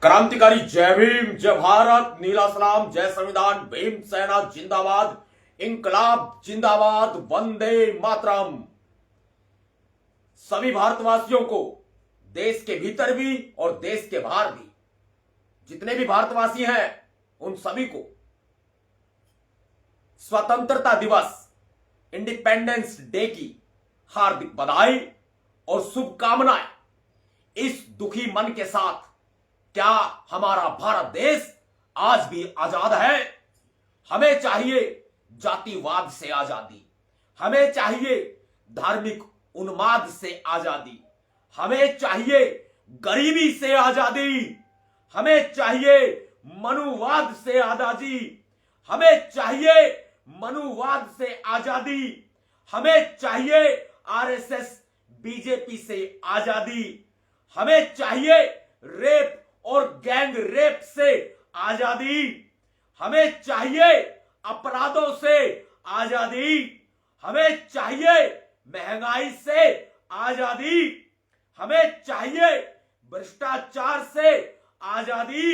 क्रांतिकारी जय भीम, जय भारत, नीला सलाम, जय संविधान, भीम सेना जिंदाबाद, इंकलाब जिंदाबाद, वंदे मातरम। सभी भारतवासियों को, देश के भीतर भी और देश के बाहर भी जितने भी भारतवासी हैं उन सभी को स्वतंत्रता दिवस, इंडिपेंडेंस डे की हार्दिक बधाई और शुभकामनाएं। इस दुखी मन के साथ, क्या हमारा भारत देश आज भी आजाद है? हमें चाहिए जातिवाद से आजादी, हमें चाहिए धार्मिक उन्माद से आजादी, हमें चाहिए गरीबी से आजादी, हमें चाहिए मनुवाद से आजादी, हमें चाहिए मनुवाद से आजादी, हमें चाहिए आरएसएस बीजेपी से आजादी, हमें चाहिए रेप और गैंग रेप से आजादी, हमें चाहिए अपराधों से आजादी, हमें चाहिए महंगाई से आजादी, हमें चाहिए भ्रष्टाचार से आजादी,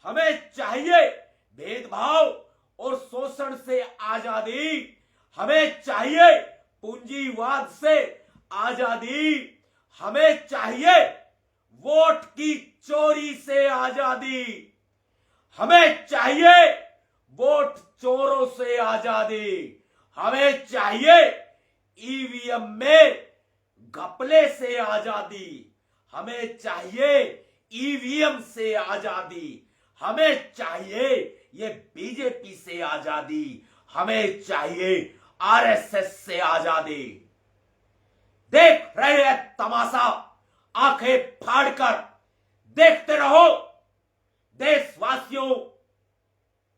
हमें चाहिए भेदभाव और शोषण से आजादी, हमें चाहिए पूंजीवाद से आजादी, हमें चाहिए वोट की चोरी से आजादी, हमें चाहिए वोट चोरों से आजादी, हमें चाहिए ईवीएम में घपले से आजादी, हमें चाहिए ईवीएम से आजादी, हमें चाहिए ये बीजेपी से आजादी, हमें चाहिए आरएसएस से आजादी। देख रहे हैं तमाशा, आंखें फाड़कर देखते रहो। देशवासियों,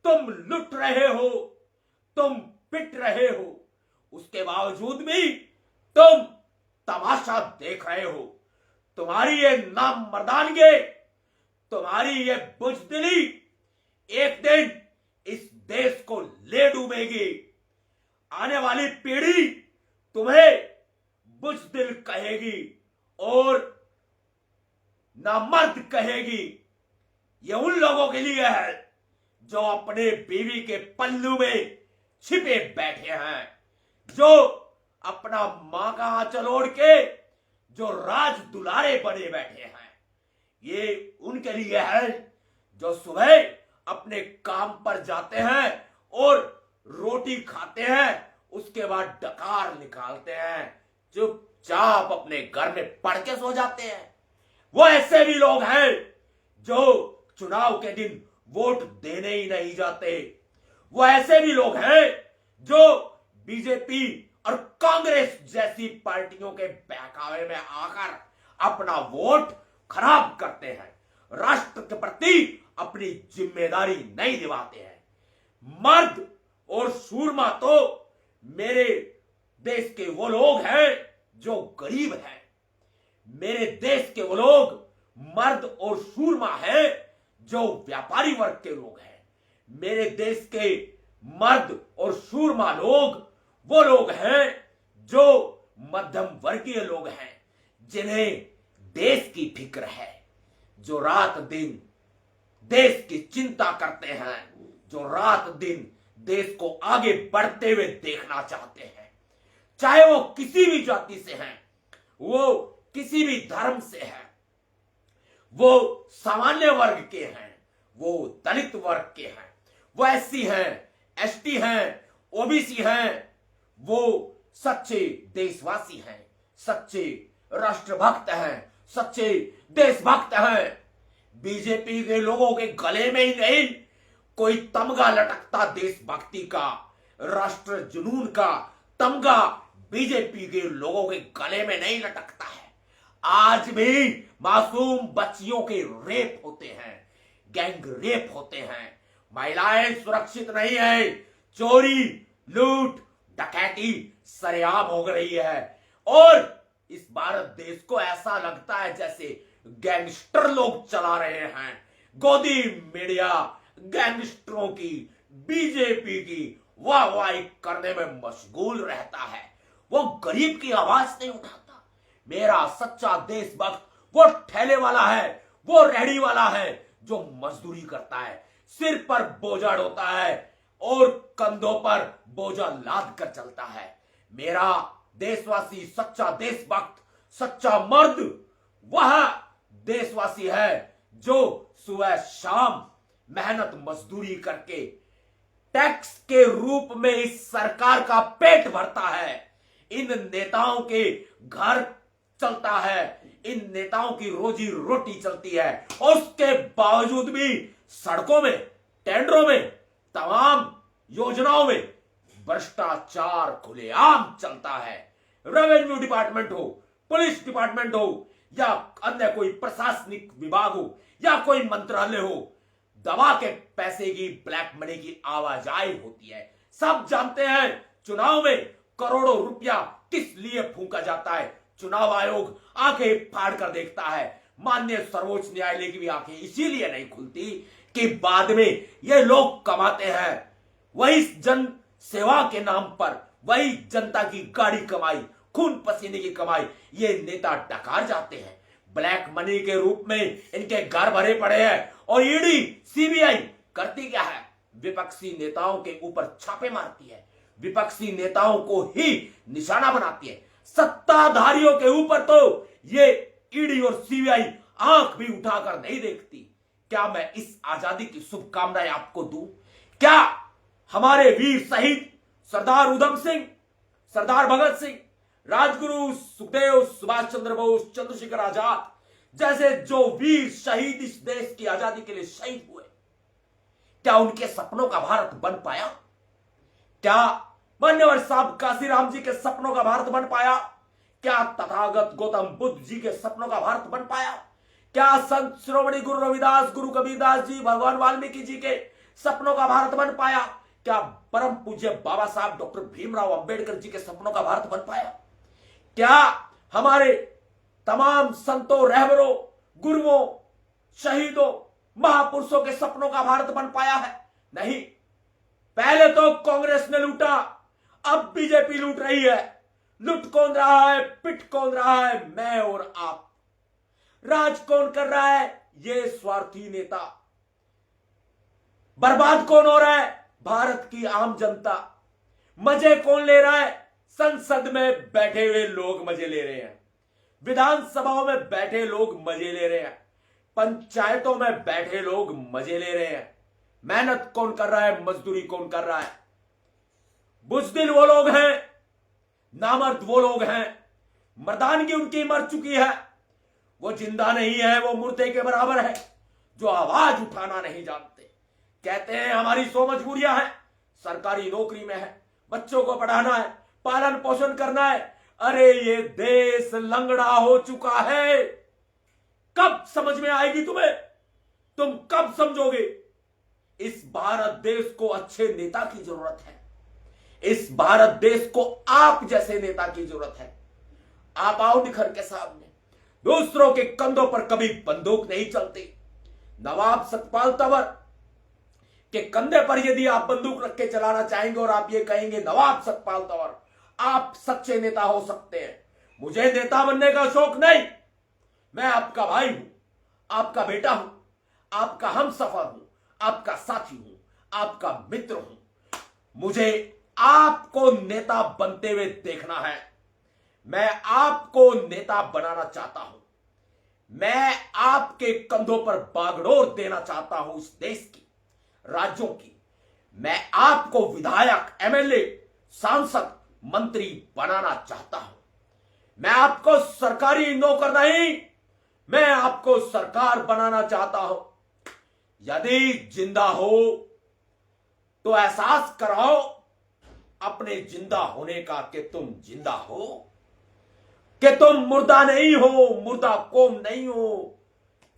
तुम लुट रहे हो, तुम पिट रहे हो, उसके बावजूद भी तुम तमाशा देख रहे हो। तुम्हारी ये नामर्दानगी, तुम्हारी ये बुजदिली एक दिन इस देश को ले डूबेगी। आने वाली पीढ़ी तुम्हें बुजदिल कहेगी और नामर्द कहेगी। ये उन लोगों के लिए है जो अपने बीवी के पल्लू में छिपे बैठे हैं, जो अपना मां का आंचल ओढ़ के जो राज दुलारे बने बैठे हैं। ये उनके लिए है जो सुबह अपने काम पर जाते हैं और रोटी खाते हैं, उसके बाद डकार निकालते हैं, चुपचाप अपने घर में पढ़ के सो जाते हैं। वो ऐसे भी लोग हैं जो चुनाव के दिन वोट देने ही नहीं जाते। वो ऐसे भी लोग हैं जो बीजेपी और कांग्रेस जैसी पार्टियों के बहकावे में आकर अपना वोट खराब करते हैं, राष्ट्र के प्रति अपनी जिम्मेदारी नहीं निभाते हैं। मर्द और सूरमा तो मेरे देश के वो लोग हैं जो गरीब हैं। मेरे देश के वो लोग मर्द और सूरमा हैं जो व्यापारी वर्ग के लोग हैं। मेरे देश के मर्द और सूरमा लोग वो लोग हैं जो मध्यम वर्गीय लोग हैं, जिन्हें देश की फिक्र है, जो रात दिन देश की चिंता करते हैं, जो रात दिन देश को आगे बढ़ते हुए देखना चाहते हैं। चाहे वो किसी भी जाति से हैं, वो किसी भी धर्म से है, वो सामान्य वर्ग के हैं, वो दलित वर्ग के हैं, वो एससी हैं, एसटी हैं, ओबीसी हैं, वो सच्चे देशवासी हैं, सच्चे राष्ट्रभक्त हैं, सच्चे देशभक्त हैं। बीजेपी के लोगों के गले में ही नहीं कोई तमगा लटकता देशभक्ति का, राष्ट्र जुनून का तमगा बीजेपी के लोगों के गले में नहीं लटकता है। आज भी मासूम बच्चियों के रेप होते हैं, गैंग रेप होते हैं, महिलाएं सुरक्षित नहीं है, चोरी, लूट, डकैती सरेआम हो रही है और इस भारत देश को ऐसा लगता है जैसे गैंगस्टर लोग चला रहे हैं। गोदी मीडिया गैंगस्टरों की, बीजेपी की वाहवाही करने में मशगूल रहता है, वो गरीब की आवाज नहीं उठाता। मेरा सच्चा देशभक्त वो ठेले वाला है, वो रेहड़ी वाला है जो मजदूरी करता है, सिर पर बोझा ढोता है और कंधों पर बोझा लाद कर चलता है। मेरा देशवासी, सच्चा देशभक्त, सच्चा मर्द वह देशवासी है जो सुबह शाम मेहनत मजदूरी करके टैक्स के रूप में इस सरकार का पेट भरता है। इन नेताओं के घर चलता है, इन नेताओं की रोजी रोटी चलती है और उसके बावजूद भी सड़कों में, टेंडरों में, तमाम योजनाओं में भ्रष्टाचार खुलेआम चलता है। रेवेन्यू डिपार्टमेंट हो, पुलिस डिपार्टमेंट हो या अन्य कोई प्रशासनिक विभाग हो या कोई मंत्रालय हो, दबा के पैसे की, ब्लैक मनी की आवाजाही होती है। सब जानते हैं चुनाव में करोड़ों रुपया किस लिए फूंका जाता है। चुनाव आयोग आंखें फाड़ कर देखता है। माननीय सर्वोच्च न्यायालय की भी आंखें इसीलिए नहीं खुलती कि बाद में ये लोग कमाते हैं, वही जन सेवा के नाम पर, वही जनता की गाड़ी कमाई, खून पसीने की कमाई ये नेता डकार जाते हैं। ब्लैक मनी के रूप में इनके घर भरे पड़े हैं और ईडी, सीबीआई करती क्या है? विपक्षी नेताओं के ऊपर छापे मारती है, विपक्षी नेताओं को ही निशाना बनाती है। सत्ताधारियों के ऊपर तो ये ईडी और सीबीआई आंख भी उठाकर नहीं देखती। क्या मैं इस आजादी की शुभकामनाएं आपको दूं? क्या हमारे वीर शहीद सरदार उधम सिंह, सरदार भगत सिंह, राजगुरु सुखदेव, सुभाष चंद्र बोस, चंद्रशेखर आजाद जैसे जो वीर शहीद इस देश की आजादी के लिए शहीद हुए, क्या उनके सपनों का भारत बन पाया? क्या मान्यवर साहब काशीराम जी के सपनों का भारत बन पाया? क्या तथागत गौतम बुद्ध जी के सपनों का भारत बन पाया? क्या संत शिरोमणि गुरु रविदास, गुरु कबीरदास जी, भगवान वाल्मीकि जी के सपनों का भारत बन पाया? क्या परम पूज्य बाबा साहब डॉक्टर भीमराव अंबेडकर जी के सपनों का भारत बन पाया? क्या हमारे तमाम संतों, रहबरों, गुरुओं, शहीदों, महापुरुषों के सपनों का भारत बन पाया है? नहीं। पहले तो कांग्रेस ने लूटा, अब बीजेपी लूट रही है। लूट कौन रहा है, पिट कौन रहा है? मैं और आप। राज कौन कर रहा है? ये स्वार्थी नेता। बर्बाद कौन हो रहा है? भारत की आम जनता। मजे कौन ले रहा है? संसद में बैठे हुए लोग मजे ले रहे हैं, विधानसभाओं में बैठे लोग मजे ले रहे हैं, पंचायतों में बैठे लोग मजे ले रहे हैं। मेहनत कौन कर रहा है? मजदूरी कौन कर रहा है? बुजदिल वो लोग हैं, नामर्द वो लोग हैं, मर्दानगी उनकी मर चुकी है, वो जिंदा नहीं है, वो मुर्दे के बराबर है, जो आवाज उठाना नहीं जानते। कहते हैं हमारी 100 मजबूरियां हैं, सरकारी नौकरी में है, बच्चों को पढ़ाना है, पालन पोषण करना है। अरे ये देश लंगड़ा हो चुका है। कब समझ में आएगी तुम्हें? तुम कब समझोगे? इस भारत देश को अच्छे नेता की जरूरत है। इस भारत देश को आप जैसे नेता की जरूरत है। आप आओ निखर के सामने। दूसरों के कंधों पर कभी बंदूक नहीं चलती। नवाब सतपाल तंवर के कंधे पर यदि आप बंदूक रख के चलाना चाहेंगे और आप ये कहेंगे नवाब सतपाल तंवर, आप सच्चे नेता हो सकते हैं। मुझे नेता बनने का शौक नहीं। मैं आपका भाई हूं, आपका बेटा हूं, आपका हमसफर हूं, आपका साथी हूं, आपका मित्र हूं। मुझे आपको नेता बनते हुए देखना है। मैं आपको नेता बनाना चाहता हूं। मैं आपके कंधों पर बागडोर देना चाहता हूं इस देश की, राज्यों की। मैं आपको विधायक, एमएलए, सांसद, मंत्री बनाना चाहता हूं। मैं आपको सरकारी नौकर नहीं, मैं आपको सरकार बनाना चाहता हूं। यदि जिंदा हो तो एहसास कराओ अपने जिंदा होने का कि तुम जिंदा हो, कि तुम मुर्दा नहीं हो, मुर्दा कौम नहीं हो,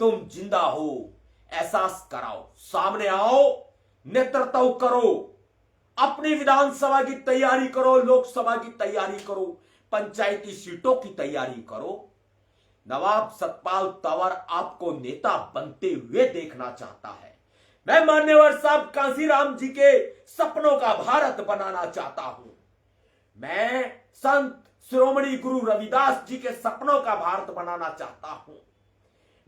तुम जिंदा हो। एहसास कराओ, सामने आओ, नेतृत्व करो, अपनी विधानसभा की तैयारी करो, लोकसभा की तैयारी करो, पंचायती सीटों की तैयारी करो। नवाब सतपाल तंवर आपको नेता बनते हुए देखना चाहता है। मैं मान्यवर साहब कांशीराम जी के सपनों का भारत बनाना चाहता हूं। मैं संत शिरोमणि गुरु रविदास जी के सपनों का भारत बनाना चाहता हूं।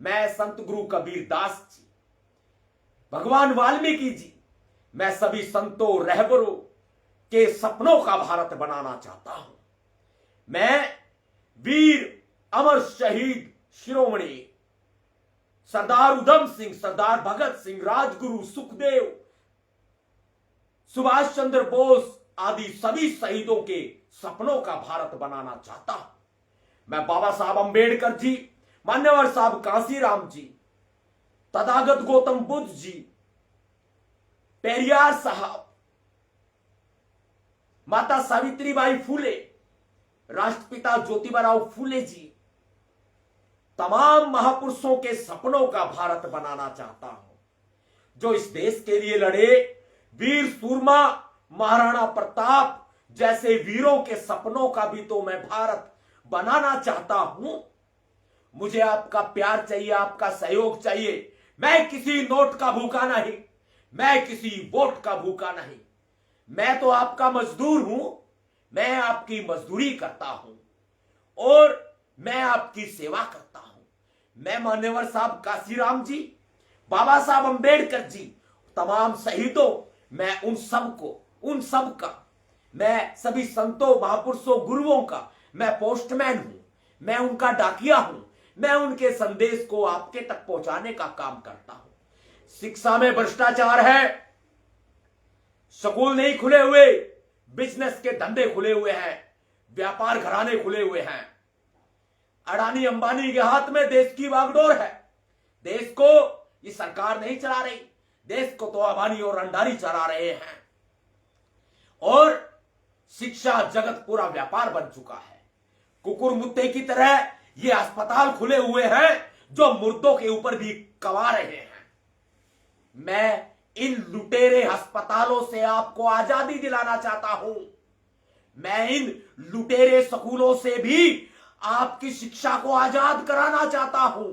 मैं संत गुरु कबीरदास जी, भगवान वाल्मीकि जी, मैं सभी संतों रहबरों के सपनों का भारत बनाना चाहता हूं। मैं वीर अमर शहीद शिरोमणि सरदार उधम सिंह, सरदार भगत सिंह, राजगुरु सुखदेव, सुभाष चंद्र बोस आदि सभी शहीदों के सपनों का भारत बनाना चाहता हूं। मैं बाबा साहब अंबेडकर जी, मान्यवर साहब कांसीराम जी, तथागत गौतम बुद्ध जी, पेरियार साहब, माता सावित्रीबाई फूले, राष्ट्रपिता ज्योतिबा फूले जी, तमाम महापुरुषों के सपनों का भारत बनाना चाहता हूं, जो इस देश के लिए लड़े। वीर सूरमा महाराणा प्रताप जैसे वीरों के सपनों का भी तो मैं भारत बनाना चाहता हूं। मुझे आपका प्यार चाहिए, आपका सहयोग चाहिए। मैं किसी नोट का भूखा नहीं, मैं किसी वोट का भूखा नहीं। मैं तो आपका मजदूर हूं, मैं आपकी मजदूरी करता हूं और मैं आपकी सेवा करता हूं। मैं मान्यवर साहब कांसीराम जी, बाबा साहब अंबेडकर जी, तमाम शहीदों, मैं उन सब का, मैं सभी संतों, महापुरुषों, गुरुओं का मैं पोस्टमैन हूं, मैं उनका डाकिया हूं। मैं उनके संदेश को आपके तक पहुंचाने का काम करता हूं। शिक्षा में भ्रष्टाचार है, स्कूल नहीं खुले हुए, बिजनेस के धंधे खुले हुए हैं, व्यापार घराने खुले हुए हैं। अडानी अंबानी के हाथ में देश की बागडोर है। देश को ये सरकार नहीं चला रही, देश को तो अंबानी और अंडारी चला रहे हैं। और शिक्षा जगत पूरा व्यापार बन चुका है। कुकुर मुत्ते की तरह ये अस्पताल खुले हुए हैं जो मुर्दों के ऊपर भी कमा रहे हैं। मैं इन लुटेरे अस्पतालों से आपको आजादी दिलाना चाहता हूं। मैं इन लुटेरे स्कूलों से भी आपकी शिक्षा को आजाद कराना चाहता हूं।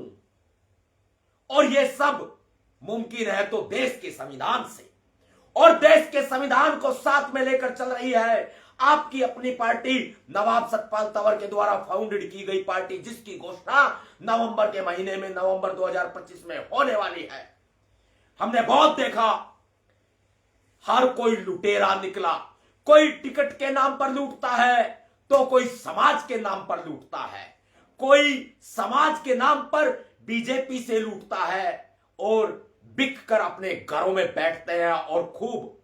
और यह सब मुमकिन है तो देश के संविधान से, और देश के संविधान को साथ में लेकर चल रही है आपकी अपनी पार्टी, नवाब सतपाल तंवर के द्वारा फाउंडेड की गई पार्टी, जिसकी घोषणा नवंबर के महीने में, नवंबर 2025 में होने वाली है। हमने बहुत देखा, हर कोई लुटेरा निकला। कोई टिकट के नाम पर लूटता है तो कोई समाज के नाम पर लूटता है, कोई समाज के नाम पर बीजेपी से लूटता है और बिक कर अपने घरों में बैठते हैं और खूब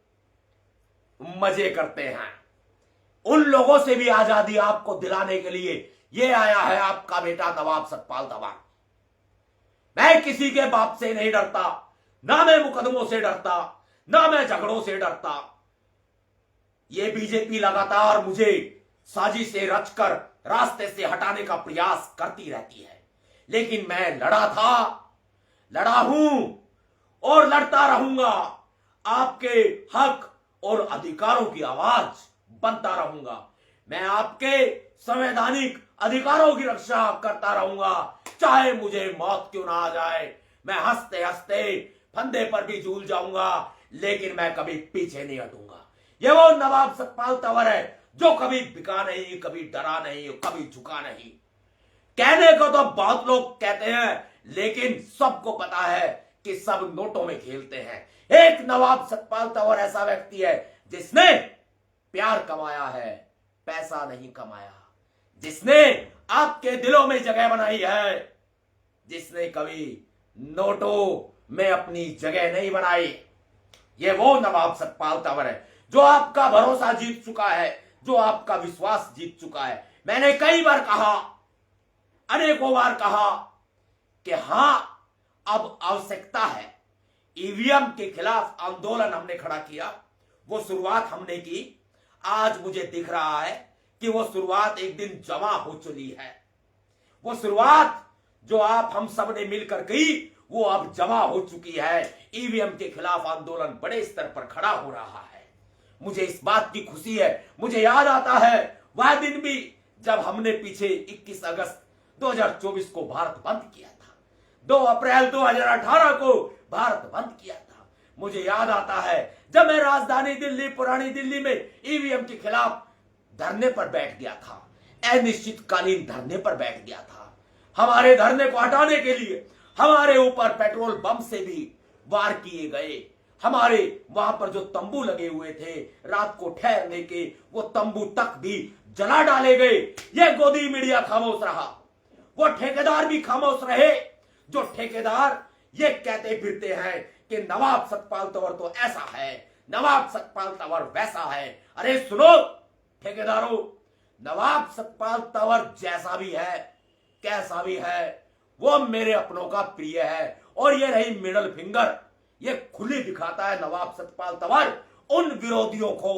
मजे करते हैं। उन लोगों से भी आजादी आपको दिलाने के लिए ये आया है आपका बेटा नवाब सतपाल तंवर। मैं किसी के बाप से नहीं डरता, ना मैं मुकदमों से डरता, ना मैं झगड़ों से डरता। ये बीजेपी लगातार मुझे साजिशें रचकर रास्ते से हटाने का प्रयास करती रहती है, लेकिन मैं लड़ा था, लड़ा हूं और लड़ता रहूंगा। आपके हक और अधिकारों की आवाज बनता रहूंगा। मैं आपके संवैधानिक अधिकारों की रक्षा करता रहूंगा, चाहे मुझे मौत क्यों ना आ जाए। मैं हंसते हंसते फंदे पर भी झूल जाऊंगा, लेकिन मैं कभी पीछे नहीं हटूंगा। ये वो नवाब सतपाल तंवर है जो कभी बिका नहीं, कभी डरा नहीं, कभी झुका नहीं। कहने को तो बहुत लोग कहते हैं, लेकिन सबको पता है कि सब नोटों में खेलते हैं। एक नवाब सतपाल तंवर ऐसा व्यक्ति है जिसने प्यार कमाया है, पैसा नहीं कमाया, जिसने आपके दिलों में जगह बनाई है, जिसने कभी नोटों में अपनी जगह नहीं बनाई। ये वो नवाब सतपाल तंवर है जो आपका भरोसा जीत चुका है, जो आपका विश्वास जीत चुका है। मैंने कई बार कहा, अनेकों बार कहा कि हां, अब आवश्यकता है। ईवीएम के खिलाफ आंदोलन हमने खड़ा किया, वो शुरुआत हमने की। आज मुझे दिख रहा है कि वो शुरुआत एक दिन जमा हो चुकी है। वो शुरुआत जो आप हम सब ने मिलकर की, वो अब जमा हो चुकी है। ईवीएम के खिलाफ आंदोलन बड़े स्तर पर खड़ा हो रहा है। मुझे इस बात की खुशी है। मुझे याद आता है वह दिन भी जब हमने पीछे 21 अगस्त 2024 को भारत बंद किया था, 2 अप्रैल 2018 को भारत बंद किया था। मुझे याद आता है जब मैं राजधानी दिल्ली, पुरानी दिल्ली में ईवीएम के खिलाफ धरने पर बैठ गया था, अनिश्चितकालीन धरने पर बैठ गया था। हमारे धरने को हटाने के लिए हमारे ऊपर पेट्रोल बम से भी वार किए गए। हमारे वहां पर जो तंबू लगे हुए थे रात को ठहरने के, वो तंबू तक भी जला डाले गए। ये गोदी मीडिया खामोश रहा, वो ठेकेदार भी खामोश रहे, जो ठेकेदार ये कहते फिरते हैं कि नवाब सतपाल तंवर तो ऐसा है, नवाब सतपाल तंवर वैसा है। अरे सुनो ठेकेदारों, नवाब सतपाल तंवर जैसा भी है, कैसा भी है, वो मेरे अपनों का प्रिय है। और ये रही मिडल फिंगर, ये खुली दिखाता है नवाब सतपाल तंवर उन विरोधियों को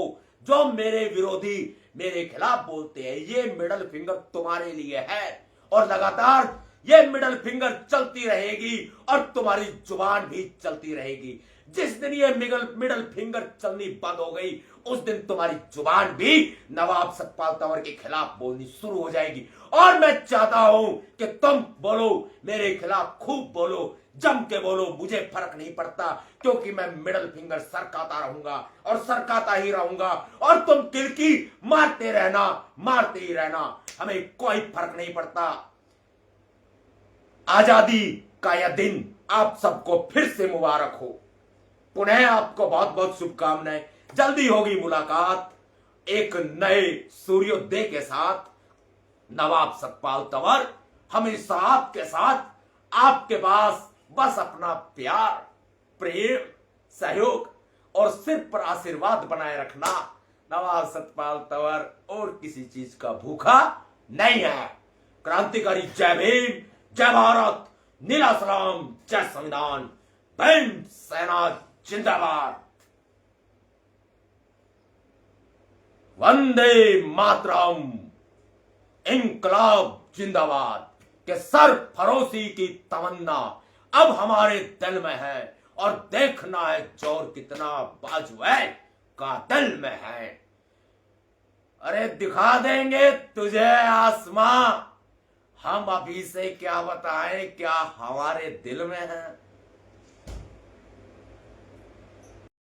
जो मेरे विरोधी मेरे खिलाफ बोलते हैं। ये मिडल फिंगर तुम्हारे लिए है और लगातार ये मिडल फिंगर चलती रहेगी और तुम्हारी जुबान भी चलती रहेगी। जिस दिन ये मिडल फिंगर चलनी बंद हो गई, उस दिन तुम्हारी जुबान भी नवाब सतपाल तंवर के खिलाफ बोलनी शुरू हो जाएगी। और मैं चाहता हूं कि तुम बोलो, मेरे खिलाफ खूब बोलो, जम के बोलो, मुझे फर्क नहीं पड़ता, क्योंकि मैं मिडल फिंगर सरकाता रहूंगा और सरकाता ही रहूंगा। और तुम किलकी मारते रहना, मारते ही रहना, हमें कोई फर्क नहीं पड़ता। आजादी का यह दिन आप सबको फिर से मुबारक हो। पुनः आपको बहुत बहुत शुभकामनाएं। जल्दी होगी मुलाकात एक नए सूर्योदय के साथ। नवाब सतपाल तंवर हमेशा आपके साथ, आपके पास बस अपना प्यार, प्रेम, सहयोग और सिर पर आशीर्वाद बनाए रखना। नवाब सतपाल तंवर और किसी चीज का भूखा नहीं है। क्रांतिकारी जय भीम, जय भारत, नीला सलाम, जय संविधान, बैंड सेना जिंदाबाद, वंदे मातरम, इंकलाब जिंदाबाद। के सर फरोसी की तमन्ना अब हमारे दिल में है और देखना है जोर कितना बाजुए का दिल में है। अरे दिखा देंगे तुझे आसमां, हम अभी से क्या बताएं क्या हमारे दिल में है।